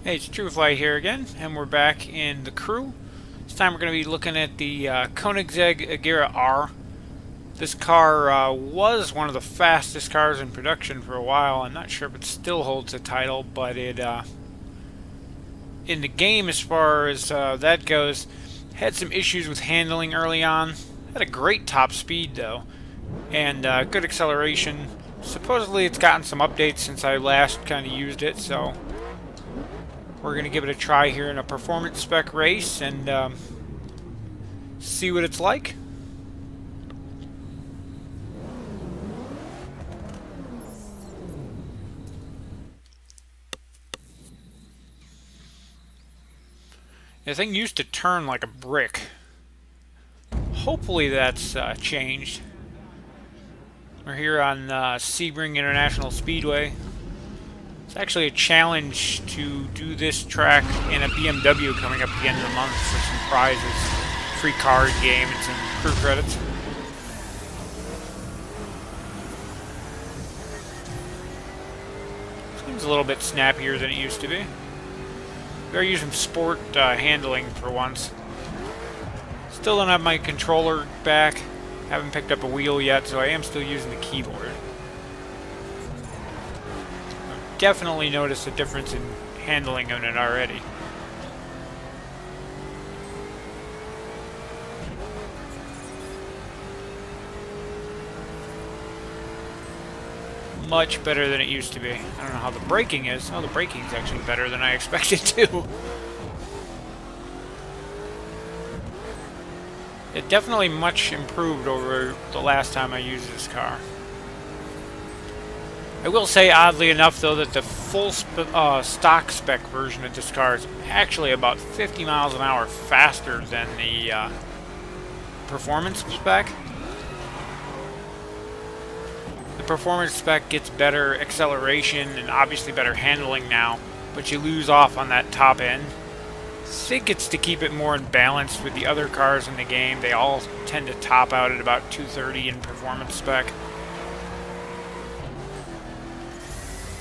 Hey, it's Trueflight here again, and we're back in the crew. This time we're going to be looking at the Koenigsegg Agera R. This car was one of the fastest cars in production for a while. I'm not sure if it still holds the title, but it in the game, as far as that goes, had some issues with handling early on. Had a great top speed though, and good acceleration. Supposedly it's gotten some updates since I last kind of used it, so we're going to give it a try here in a performance spec race and see what it's like. The thing used to turn like a brick. Hopefully that's changed. We're here on Sebring International Speedway. It's actually a challenge to do this track in a BMW coming up at the end of the month for some prizes, free card game, and some crew credits. Seems a little bit snappier than it used to be. We're using sport handling for once. Still don't have my controller back. Haven't picked up a wheel yet, so I am still using the keyboard. I've definitely noticed a difference in handling on it already. Much better than it used to be. I don't know how the braking is. Oh, the braking is actually better than I expected to. It definitely much improved over the last time I used this car. I will say, oddly enough, though, that the full stock spec version of this car is actually about 50 miles an hour faster than the performance spec. The performance spec gets better acceleration and obviously better handling now, but you lose off on that top end. I think it's to keep it more in balance with the other cars in the game. They all tend to top out at about 230 in performance spec.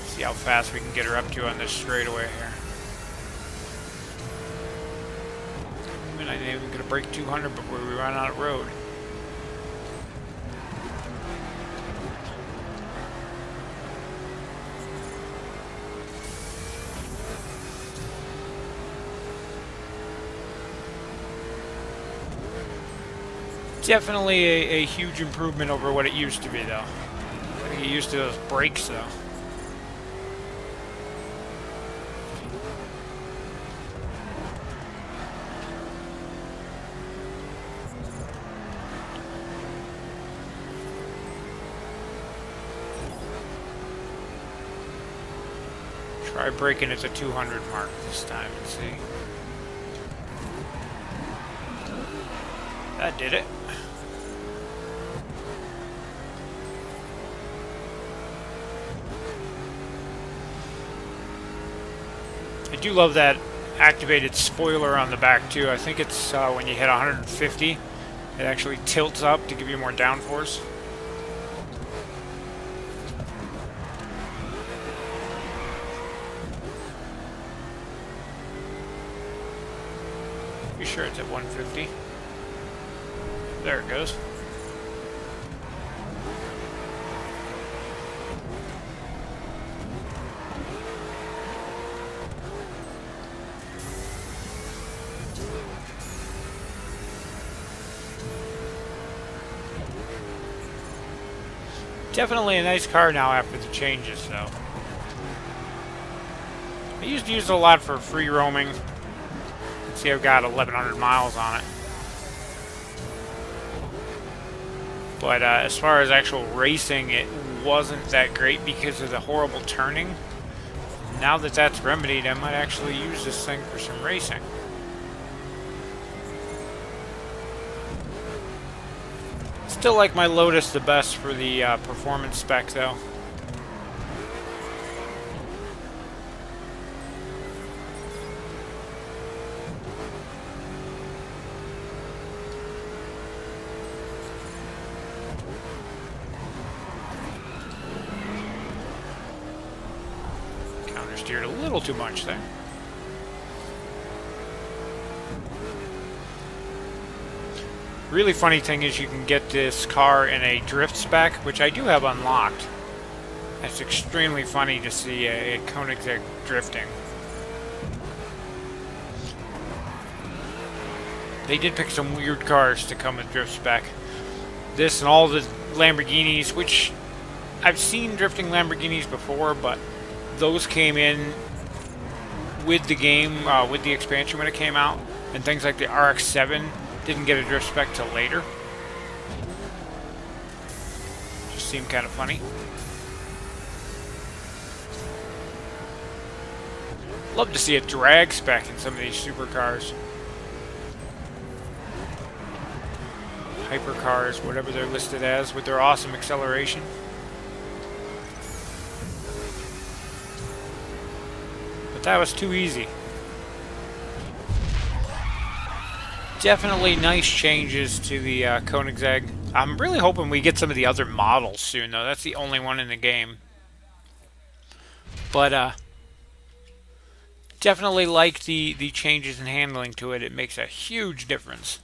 See how fast we can get her up to on this straightaway here. I mean, I ain't even gonna break 200 before we run out of road. Definitely a huge improvement over what it used to be, though. I get used to those brakes, though. Try braking at the 200 mark this time and see. That did it. I do love that activated spoiler on the back too. I think it's when you hit 150, it actually tilts up to give you more downforce. You sure it's at 150? There it goes. Definitely a nice car now after the changes, though. I used to use it a lot for free roaming. See, I've got 1,100 miles on it. But as far as actual racing, it wasn't that great because of the horrible turning. Now that that's remedied, I might actually use this thing for some racing. Still like my Lotus the best for the performance spec, though. Steered a little too much there. Really funny thing is you can get this car in a drift spec, which I do have unlocked. It's extremely funny to see a Koenigsegg drifting. They did pick some weird cars to come with drift spec. This and all the Lamborghinis, which I've seen drifting Lamborghinis before, but those came in with the game, with the expansion when it came out, and things like the RX-7 didn't get a drift spec till later. Just seemed kind of funny. Love to see a drag spec in some of these supercars. Hypercars, whatever they're listed as, with their awesome acceleration. But that was too easy. Definitely nice changes to the Koenigsegg. I'm really hoping we get some of the other models soon, though. That's the only one in the game. But definitely like the changes in handling to it. It makes a huge difference.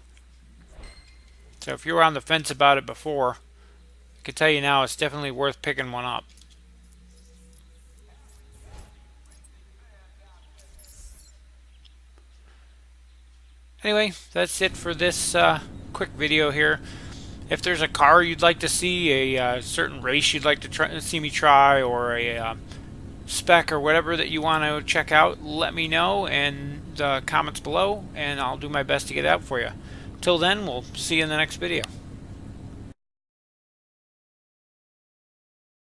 So if you were on the fence about it before, I can tell you now it's definitely worth picking one up. Anyway, that's it for this quick video here. If there's a car you'd like to see, a certain race you'd like to see me try, or a spec or whatever that you want to check out, let me know in the comments below, and I'll do my best to get it out for you. Till then, we'll see you in the next video.